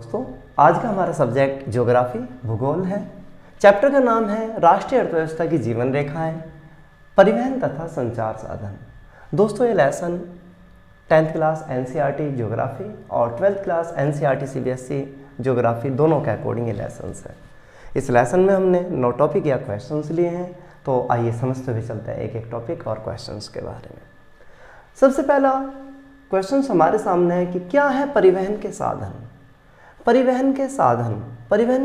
दोस्तों, आज का हमारा सब्जेक्ट ज्योग्राफी भूगोल है। चैप्टर का नाम है राष्ट्रीय अर्थव्यवस्था की जीवन रेखाएं, परिवहन तथा संचार साधन। दोस्तों, ये lesson 10th class NCERT geography और 12th class NCERT CBSE geography दोनों के अकॉर्डिंग ये लेसन्स है। इस लेसन में हमने 9 टॉपिक या क्वेश्चंस लिए हैं, तो आइए समझते हुए चलते हैं एक एक टॉपिक और क्वेश्चंस के बारे में। सबसे पहला क्वेश्चन हमारे सामने है कि क्या है परिवहन के साधन। परिवहन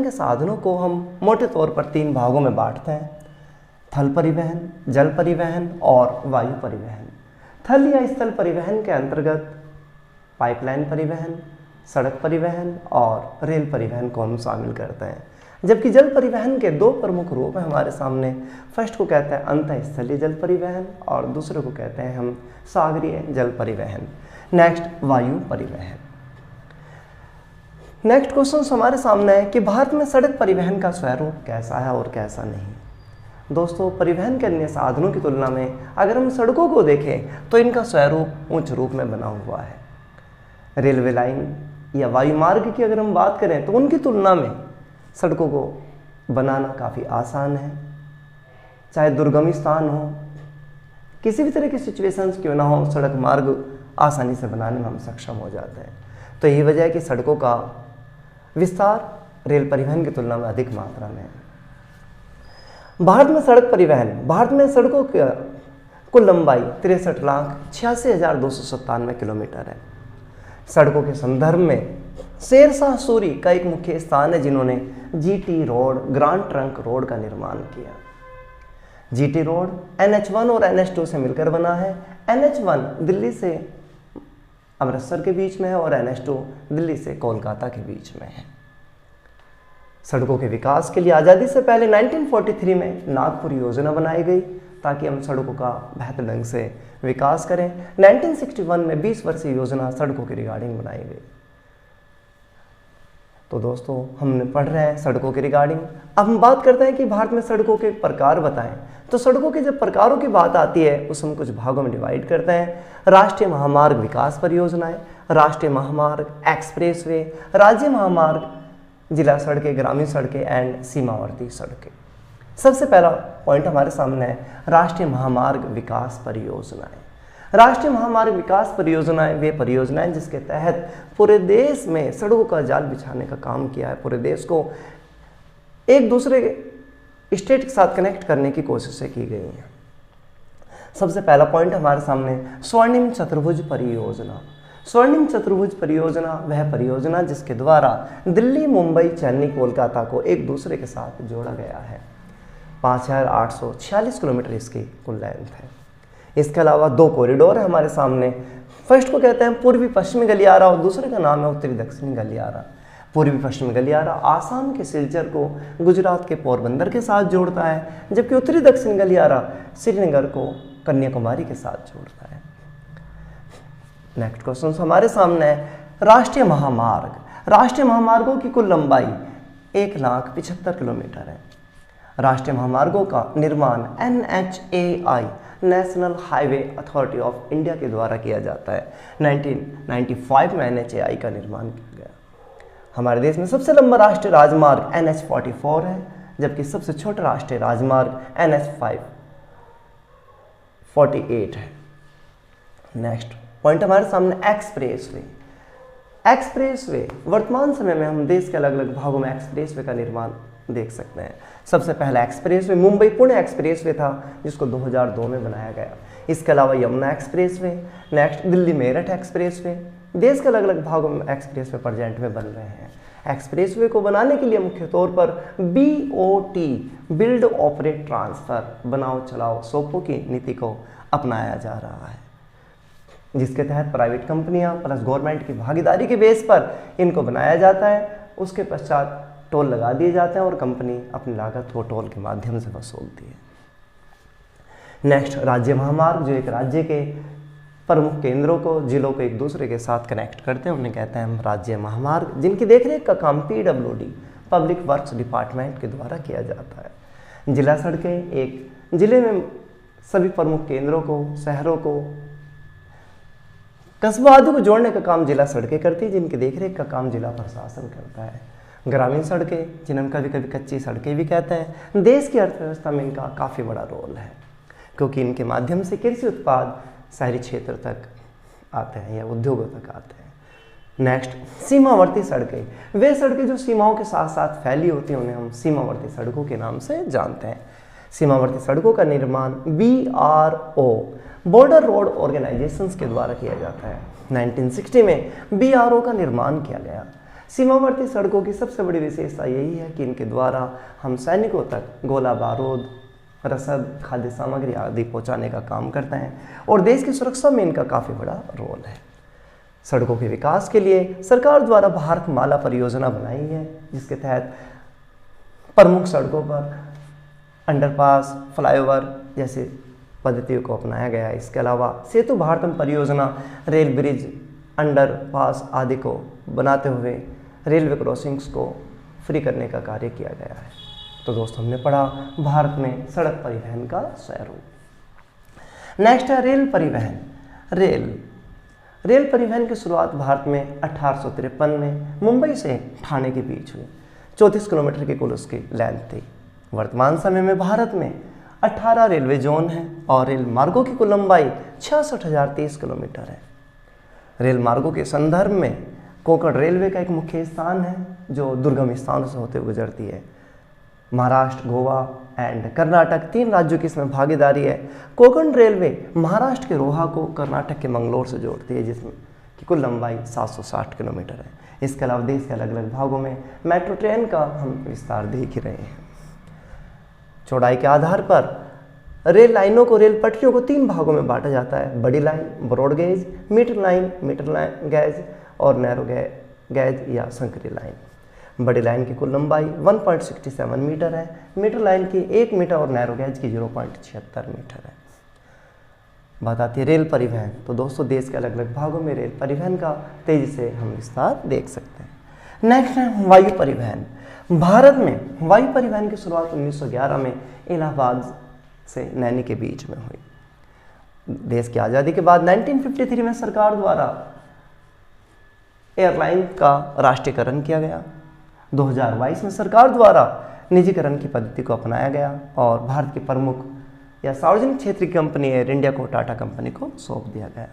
के साधनों को हम मोटे तौर पर 3 भागों में बांटते हैं: थल परिवहन, जल परिवहन और वायु परिवहन। थल या स्थल परिवहन के अंतर्गत पाइपलाइन परिवहन, सड़क परिवहन और रेल परिवहन को हम शामिल करते हैं। जबकि जल परिवहन के 2 प्रमुख रूप हैं हमारे सामने। फर्स्ट को कहते हैं अंतःस्थलीय जल परिवहन और दूसरे को कहते हैं हम सागरीय जल परिवहन। नेक्स्ट, वायु परिवहन। नेक्स्ट क्वेश्चन हमारे सामने है कि भारत में सड़क परिवहन का स्वरूप कैसा है और कैसा नहीं। दोस्तों, परिवहन के अन्य साधनों की तुलना में अगर हम सड़कों को देखें तो इनका स्वरूप उच्च रूप में बना हुआ है। रेलवे लाइन या वायु मार्ग की अगर हम बात करें तो उनकी तुलना में सड़कों को बनाना काफ़ी आसान है। चाहे दुर्गम स्थान हो, किसी भी तरह की सिचुएशंस क्यों ना हो, सड़क मार्ग आसानी से बनाने में हम सक्षम हो जाते हैं। तो यही वजह है कि सड़कों का विस्तार रेल परिवहन की तुलना में अधिक मात्रा में है। भारत में सड़क परिवहन, भारत में सड़कों की कुल लंबाई 63,86,297 किलोमीटर है। सड़कों के संदर्भ में शेरशाह सूरी का एक मुख्य स्थान है जिन्होंने GT road, grand trunk road का निर्माण किया। जीटी रोड NH1 और NH2 से मिलकर बना है। NH1 दिल्ली से अमृतसर के बीच में है और NH2 दिल्ली से कोलकाता के बीच में है। सड़कों के विकास के लिए आज़ादी से पहले 1943 में नागपुर योजना बनाई गई ताकि हम सड़कों का बेहतर ढंग से विकास करें। 1961 में 20 वर्षीय योजना सड़कों की रिगार्डिंग बनाई गई। तो दोस्तों, हमने पढ़ रहे हैं सड़कों की रिगार्डिंग। अब हम बात करते हैं कि भारत में सड़कों के प्रकार बताएं। तो सड़कों के जब प्रकारों की बात आती है उसे हम कुछ भागों में डिवाइड करते हैं: राष्ट्रीय महामार्ग विकास परियोजनाएं, राष्ट्रीय महामार्ग, एक्सप्रेसवे, राज्य महामार्ग, जिला सड़कें, ग्रामीण सड़कें एंड सीमावर्ती सड़कें। सबसे पहला पॉइंट हमारे सामने है राष्ट्रीय महामार्ग विकास परियोजनाएं। राष्ट्रीय महामार्ग विकास परियोजनाएं वे परियोजनाएं जिसके तहत पूरे देश में सड़कों का जाल बिछाने का काम किया है। पूरे देश को एक दूसरे स्टेट के साथ कनेक्ट करने की कोशिशें की गई हैं। सबसे पहला पॉइंट हमारे सामने स्वर्णिम चतुर्भुज परियोजना। स्वर्णिम चतुर्भुज परियोजना वह परियोजना जिसके द्वारा दिल्ली, मुंबई, चेन्नई, कोलकाता को एक दूसरे के साथ जोड़ा गया है। 5,846 किलोमीटर इसकी कुल लेंथ है। इसके अलावा 2 कॉरिडोर है हमारे सामने। फर्स्ट को कहते हैं पूर्वी पश्चिमी गलियारा और दूसरे का नाम है उत्तरी दक्षिणी गलियारा। पूर्वी पश्चिमी गलियारा आसाम के सिलचर को गुजरात के पोरबंदर के साथ जोड़ता है, जबकि उत्तरी दक्षिणी गलियारा श्रीनगर को कन्याकुमारी के साथ जोड़ता है। नेक्स्ट क्वेश्चन हमारे सामने है राष्ट्रीय महामार्ग। राष्ट्रीय महामार्गों की कुल लंबाई 1,75,000 किलोमीटर है। राष्ट्रीय महामार्गों का निर्माण NHAI, national highway authority of India के द्वारा किया जाता है। 1995 में NHAI का निर्माण किया गया। हमारे देश में सबसे लंबा राष्ट्रीय राजमार्ग NH44 है, जबकि सबसे छोटा राष्ट्रीय राजमार्ग NH548 है। नेक्स्ट पॉइंट हमारे सामने एक्सप्रेसवे। एक्सप्रेसवे वर्तमान समय में हम देश के अलग अलग भागों में एक्सप्रेसवे का निर्माण देख सकते हैं। सबसे पहला एक्सप्रेसवे मुंबई पुणे एक्सप्रेसवे था जिसको 2002 में बनाया गया। इसके अलावा Yamuna expressway, next Delhi Meerut expressway. देश के अलग अलग भागों में एक्सप्रेसवे प्रेजेंट में बन रहे हैं। एक्सप्रेसवे को बनाने के लिए मुख्य तौर पर BOT, बिल्ड ऑपरेट ट्रांसफर, बनाओ चलाओ सौंपो की नीति को अपनाया जा रहा है, जिसके तहत प्राइवेट कंपनियां प्लस गवर्नमेंट की भागीदारी के बेस पर इनको बनाया जाता है। उसके पश्चात टोल लगा दिए जाते हैं और कंपनी अपनी लागत को टोल के माध्यम से वसूलती है। नेक्स्ट, राज्य महामार्ग, जो एक राज्य के प्रमुख केंद्रों को, जिलों को एक दूसरे के साथ कनेक्ट करते हैं, उन्हें कहते हैं हम राज्य महामार्ग, जिनकी देखरेख का काम PWD, पब्लिक वर्क्स डिपार्टमेंट के द्वारा किया जाता है। जिला सड़कें एक जिले में सभी प्रमुख केंद्रों को, शहरों को कस्बों आदि को जोड़ने का काम जिला सड़कें करती है, जिनकी देखरेख का काम जिला प्रशासन करता है। ग्रामीण सड़कें, जिन्हें हम कभी कभी कच्ची सड़कें भी कहते हैं, देश की अर्थव्यवस्था में इनका काफ़ी बड़ा रोल है, क्योंकि इनके माध्यम से कृषि उत्पाद शहरी क्षेत्र तक आते हैं या उद्योगों तक आते हैं। नेक्स्ट, सीमावर्ती सड़कें, वे सड़कें जो सीमाओं के साथ साथ फैली होती हैं, उन्हें हम सीमावर्ती सड़कों के नाम से जानते हैं। सीमावर्ती सड़कों का निर्माण BRO, बॉर्डर रोड ऑर्गेनाइजेशंस के द्वारा किया जाता है। 1960 में BRO का निर्माण किया गया। सीमावर्ती सड़कों की सबसे बड़ी विशेषता यही है कि इनके द्वारा हम सैनिकों तक गोला बारूद, रसद, खाद्य सामग्री आदि पहुंचाने का काम करते हैं और देश की सुरक्षा में इनका काफ़ी बड़ा रोल है। सड़कों के विकास के लिए सरकार द्वारा भारत माला परियोजना बनाई है, जिसके तहत प्रमुख सड़कों पर अंडरपास, फ्लाईओवर जैसी पद्धतियों को अपनाया गया है। इसके अलावा सेतु भारतम परियोजना रेल ब्रिज, अंडरपास आदि को बनाते हुए रेलवे क्रॉसिंग्स को फ्री करने का कार्य किया गया है। तो दोस्तों, हमने पढ़ा भारत में सड़क परिवहन का स्वरूप। नेक्स्ट है रेल परिवहन। रेल परिवहन की शुरुआत भारत में 1853 में मुंबई से ठाणे के बीच हुई। 34 किलोमीटर की कुल उसकी लेंथ थी। वर्तमान समय में भारत में 18 रेलवे जोन हैं और रेल मार्गों की कुल लंबाई 66,030 किलोमीटर है। रेल मार्गों के संदर्भ में कोंकण रेलवे का एक मुख्य स्थान है, जो दुर्गम स्थानों से होते हुए गुजरती है। महाराष्ट्र, गोवा एंड कर्नाटक 3 राज्यों की इसमें भागीदारी है। कोंकण रेलवे महाराष्ट्र के रोहा को कर्नाटक के मंगलोर से जोड़ती है, जिसमें की कुल लंबाई 760 किलोमीटर है। इसके अलावा देश के अलग अलग भागों में मेट्रो ट्रेन का हम विस्तार देख ही रहे हैं। चौड़ाई के आधार पर रेल लाइनों को, रेल पटरियों को 3 भागों में बांटा जाता है: बड़ी line, broad gauge, metre line gauge और नैरो गेज या संकरी लाइन। बड़ी लाइन की कुल लंबाई 1.67 मीटर है, मीटर लाइन की 1 मीटर और नैरो गेज की 0.76 मीटर है। बात आती है रेल परिवहन। तो दोस्तों, देश के अलग अलग भागों में रेल परिवहन का तेजी से हम विस्तार देख सकते हैं। नेक्स्ट है वायु परिवहन। भारत में वायु परिवहन की शुरुआत 1911 में इलाहाबाद से नैनी के बीच में हुई। देश की आज़ादी के बाद 1953 में सरकार द्वारा एयरलाइन का राष्ट्रीयकरण किया गया। 2022 में सरकार द्वारा निजीकरण की पद्धति को अपनाया गया और भारत की प्रमुख या सार्वजनिक क्षेत्र की कंपनी एयर इंडिया को टाटा कंपनी को सौंप दिया गया।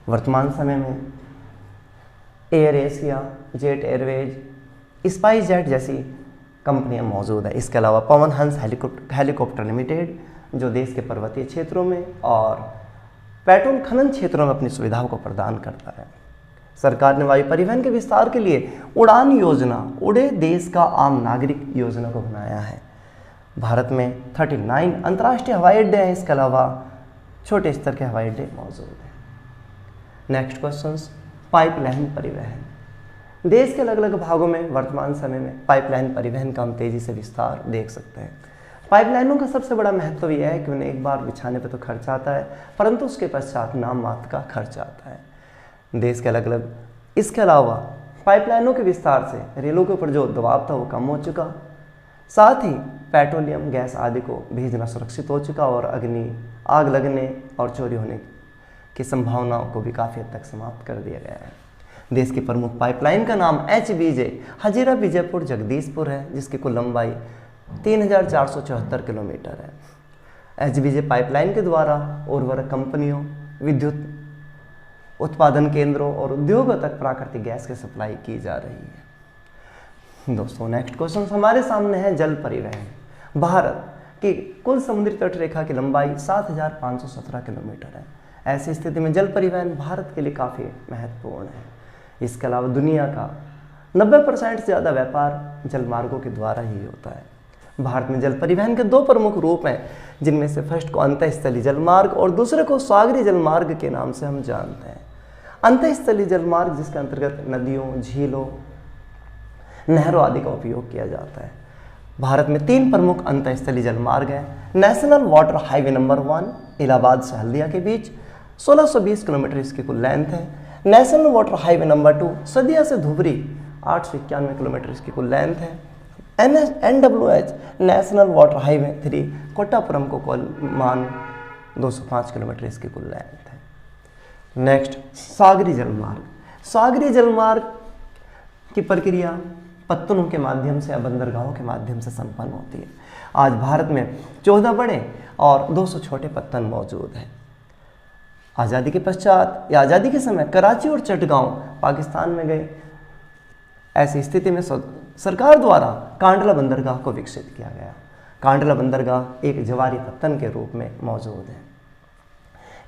वर्तमान समय में air Asia, jet Airways, spice jet जैसी कंपनियां मौजूद हैं। इसके अलावा पवन हंस हेलीकॉप्टर लिमिटेड, जो देश के पर्वतीय क्षेत्रों में और पेट्रोल खनन क्षेत्रों में अपनी सुविधाओं को प्रदान करता है। सरकार ने वायु परिवहन के विस्तार के लिए उड़ान योजना, उड़े देश का आम नागरिक योजना को बनाया है। भारत में 39 अंतर्राष्ट्रीय हवाई अड्डे हैं। इसके अलावा छोटे स्तर के हवाई अड्डे मौजूद हैं। नेक्स्ट क्वेश्चंस, पाइपलाइन परिवहन। देश के अलग अलग भागों में वर्तमान समय में पाइपलाइन परिवहन का हम तेजी से विस्तार देख सकते हैं। पाइपलाइनों का सबसे बड़ा महत्व यह है कि उन्हें एक बार बिछाने पर तो खर्च आता है, परंतु उसके पश्चात नाम मात्र का खर्च आता है। देश के अलग अलग इसके अलावा पाइपलाइनों के विस्तार से रेलों के ऊपर जो दबाव था वो कम हो चुका, साथ ही पेट्रोलियम गैस आदि को भेजना सुरक्षित हो चुका और आग लगने और चोरी होने की संभावनाओं को भी काफ़ी हद तक समाप्त कर दिया गया है। देश की प्रमुख पाइपलाइन का नाम HBJ हजीरा विजयपुर जगदीशपुर है, जिसकी कुल लंबाई 3474 किलोमीटर है। HBJ पाइपलाइन के द्वारा उर्वरक कंपनियों, विद्युत उत्पादन केंद्रों और उद्योगों तक प्राकृतिक गैस की सप्लाई की जा रही है। दोस्तों, नेक्स्ट क्वेश्चन हमारे सामने है जल परिवहन। भारत की कुल समुद्री तट रेखा की लंबाई 7517 किलोमीटर है। ऐसी स्थिति में जल परिवहन भारत के लिए काफ़ी महत्वपूर्ण है। इसके अलावा दुनिया का 90% से ज़्यादा व्यापार जल मार्गों के द्वारा ही होता है। भारत में जल परिवहन के 2 प्रमुख रूप हैं, जिनमें से फर्स्ट को अंतःस्थलीय जलमार्ग और दूसरे को सागरीय जलमार्ग के नाम से हम जानते हैं। अंतःस्थलीय जलमार्ग, जिसके अंतर्गत नदियों, झीलों, नहरों आदि का उपयोग किया जाता है। भारत में 3 प्रमुख अंतःस्थलीय जलमार्ग हैं। National water highway number 1 Allahabad से हल्दिया के बीच 1620 किलोमीटर इसकी कुल लेंथ है। नेशनल वाटर हाईवे नंबर 2 सदिया से धुबरी 891 किलोमीटर इसकी कुल लेंथ है। NWH national water highway 3 Kottapuram को कुल मान 205 किलोमीटर इसकी कुल लेंथ है। नेक्स्ट, सागरी जलमार्ग। सागरी जलमार्ग की प्रक्रिया पत्तनों के माध्यम से या बंदरगाहों के माध्यम से संपन्न होती है। आज भारत में 14 बड़े और 200 छोटे पत्तन मौजूद हैं। आज़ादी के पश्चात या आज़ादी के समय कराची और चटगांव पाकिस्तान में गए। ऐसी स्थिति में सरकार द्वारा कांडला बंदरगाह को विकसित किया गया। कांडला बंदरगाह एक जवारी पत्तन के रूप में मौजूद है।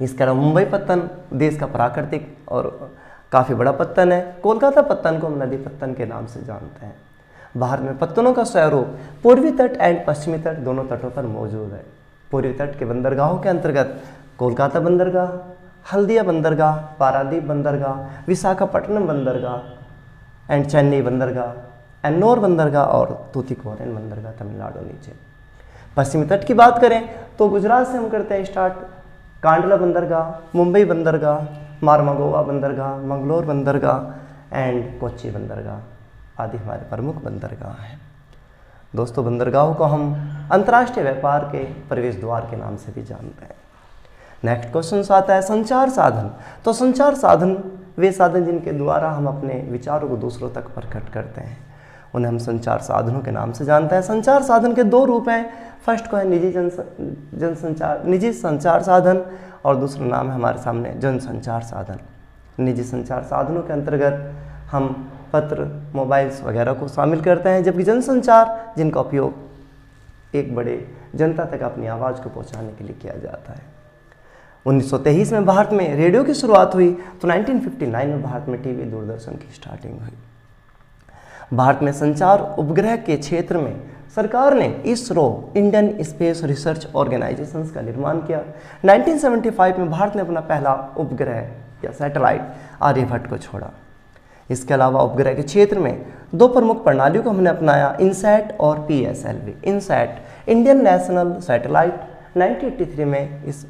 इसके अलावा मुंबई पत्तन देश का प्राकृतिक और काफ़ी बड़ा पत्तन है। कोलकाता पत्तन को हम नदी पत्तन के नाम से जानते हैं। भारत में पत्तनों का स्वरूप पूर्वी तट एंड पश्चिमी तट दोनों तटों पर मौजूद है। पूर्वी तट के बंदरगाहों के अंतर्गत कोलकाता बंदरगाह, हल्दिया बंदरगाह, पारादीप बंदरगाह, विशाखापट्टनम बंदरगाह एंड चेन्नई बंदरगाह, एन्नोर बंदरगाह और तूतीकोरिन बंदरगाह तमिलनाडु नीचे। पश्चिमी तट की बात करें तो गुजरात से हम करते हैं स्टार्ट। कांडला बंदरगाह, मुंबई बंदरगाह, मारमागोवा बंदरगाह, मंगलोर बंदरगाह एंड कोच्चि बंदरगाह आदि हमारे प्रमुख बंदरगाह हैं। दोस्तों, बंदरगाहों को हम अंतर्राष्ट्रीय व्यापार के प्रवेश द्वार के नाम से भी जानते हैं। नेक्स्ट क्वेश्चन आता है संचार साधन। तो संचार साधन वे साधन जिनके द्वारा हम अपने विचारों को दूसरों तक प्रकट करते हैं, उन्हें हम संचार साधनों के नाम से जानते हैं। संचार साधन के दो रूप हैं। फर्स्ट को है निजी संचार साधन और दूसरा नाम है हमारे सामने जनसंचार साधन। निजी संचार साधनों के अंतर्गत हम पत्र, मोबाइल्स वगैरह को शामिल करते हैं, जबकि जनसंचार जिनका उपयोग एक बड़े जनता तक अपनी आवाज़ को पहुंचाने के लिए किया जाता है। 1923 में भारत में रेडियो की शुरुआत हुई तो 1959 में भारत में टीवी दूरदर्शन की स्टार्टिंग हुई। भारत में संचार उपग्रह के क्षेत्र में सरकार ने ISRO, Indian space research organisations का निर्माण किया। 1975 में भारत ने अपना पहला उपग्रह या सैटेलाइट आर्यभट्ट को छोड़ा। इसके अलावा उपग्रह के क्षेत्र में दो प्रमुख प्रणालियों को हमने अपनाया, इनसैट और PSLV। INSAT, Indian national satellite, 1983 में इस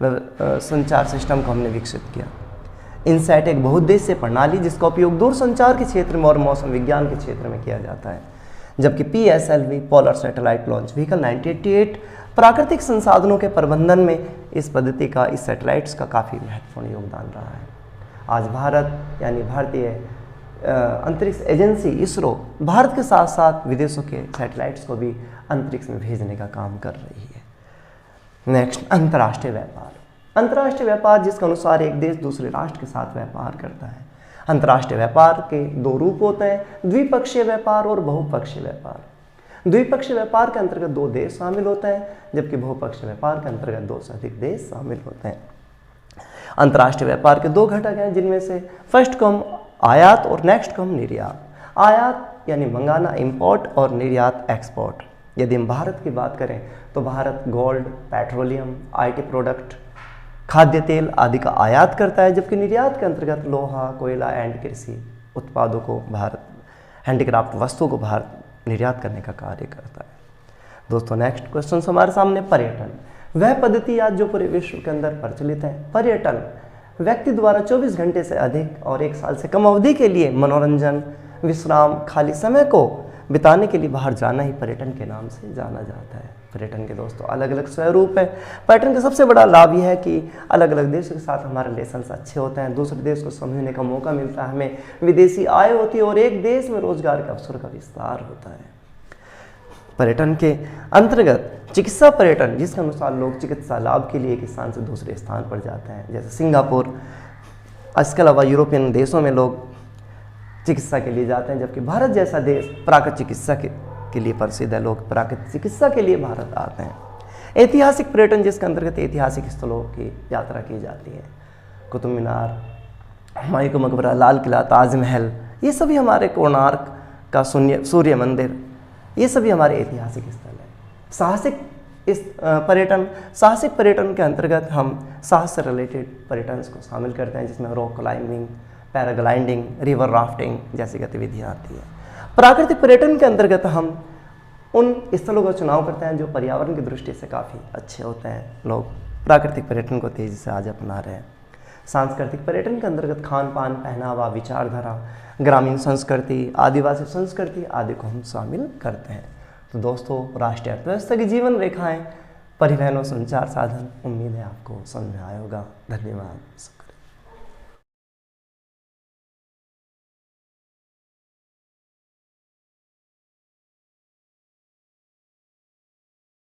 संचार सिस्टम को हमने विकसित किया। इनसैट एक बहुउद्देश्य प्रणाली जिसका उपयोग दूर संचार के क्षेत्र में और मौसम विज्ञान के क्षेत्र में किया जाता है, जबकि PSLV, polar satellite launch vehicle, 1988 प्राकृतिक संसाधनों के प्रबंधन में इस पद्धति का, इस सैटेलाइट्स का काफ़ी महत्वपूर्ण योगदान रहा है। आज भारत यानी भारतीय अंतरिक्ष एजेंसी इसरो भारत के साथ साथ विदेशों के सैटेलाइट्स को भी अंतरिक्ष में भेजने का काम कर रही है। नेक्स्ट, अंतर्राष्ट्रीय व्यापार। अंतर्राष्ट्रीय व्यापार जिसके अनुसार एक देश दूसरे राष्ट्र के साथ व्यापार करता है। अंतर्राष्ट्रीय व्यापार के दो रूप होते हैं, द्विपक्षीय व्यापार और बहुपक्षीय व्यापार। द्विपक्षीय व्यापार के अंतर्गत दो देश शामिल होते हैं, जबकि बहुपक्षीय व्यापार के अंतर्गत दो से अधिक देश शामिल होते हैं। अंतर्राष्ट्रीय व्यापार के दो घटक हैं, जिनमें से फर्स्ट को हम आयात और नेक्स्ट को हम निर्यात। आयात यानी मंगाना, इंपोर्ट, और निर्यात एक्सपोर्ट। यदि हम भारत की बात करें तो Bharat gold, petroleum, IT product, खाद्य तेल आदि का आयात करता है, जबकि निर्यात के अंतर्गत लोहा, कोयला एंड कृषि उत्पादों को भारत, हैंडीक्राफ्ट वस्तुओं को भारत निर्यात करने का कार्य करता है। दोस्तों, नेक्स्ट क्वेश्चन हमारे सामने पर्यटन। वह पद्धति आज जो पूरे विश्व के अंदर प्रचलित है। पर्यटन व्यक्ति द्वारा 24 घंटे से अधिक और 1 साल से कम अवधि के लिए मनोरंजन, विश्राम, खाली समय को बिताने के लिए बाहर जाना ही पर्यटन के नाम से जाना जाता है। पर्यटन के दोस्तों अलग अलग स्वरूप है। पर्यटन का सबसे बड़ा लाभ यह है कि अलग अलग देशों के साथ हमारे रिलेशंस अच्छे होते हैं, दूसरे देश को समझने का मौका मिलता है, हमें विदेशी आय होती है और एक देश में रोजगार के अवसर का विस्तार होता है। पर्यटन के अंतर्गत चिकित्सा पर्यटन, जिसके अनुसार लोग चिकित्सा लाभ के लिए एक स्थान से दूसरे स्थान पर जाते हैं, जैसे सिंगापुर। इसके अलावा यूरोपियन देशों में लोग चिकित्सा के लिए जाते हैं, जबकि भारत जैसा देश प्राकृतिक चिकित्सा के लिए प्रसिद्ध है। लोग प्राकृतिक चिकित्सा के लिए भारत आते हैं। ऐतिहासिक पर्यटन, जिसके अंतर्गत ऐतिहासिक स्थलों की यात्रा की जाती है, कुतुब मीनार, हुमायूं का मकबरा, लाल किला, ताजमहल, ये सभी हमारे कोणार्क का सूर्य मंदिर, ये सभी हमारे ऐतिहासिक स्थल हैं। साहसिक साहसिक पर्यटन के अंतर्गत हम साहस से रिलेटेड पर्यटन को शामिल करते हैं, जिसमें rock climbing, paragliding, river rafting जैसी गतिविधियाँ आती हैं। प्राकृतिक पर्यटन के अंतर्गत हम उन स्थलों का चुनाव करते हैं जो पर्यावरण की दृष्टि से काफ़ी अच्छे होते हैं। लोग प्राकृतिक पर्यटन को तेज़ी से आज अपना रहे हैं। सांस्कृतिक पर्यटन के अंतर्गत खान पान, पहनावा, विचारधारा, ग्रामीण संस्कृति, आदिवासी संस्कृति आदि को हम शामिल करते हैं। तो दोस्तों, राष्ट्रीय अर्थव्यवस्था की जीवन रेखाएं, परिवहन और संचार साधन, उम्मीद है आपको समझ में आया होगा। धन्यवाद।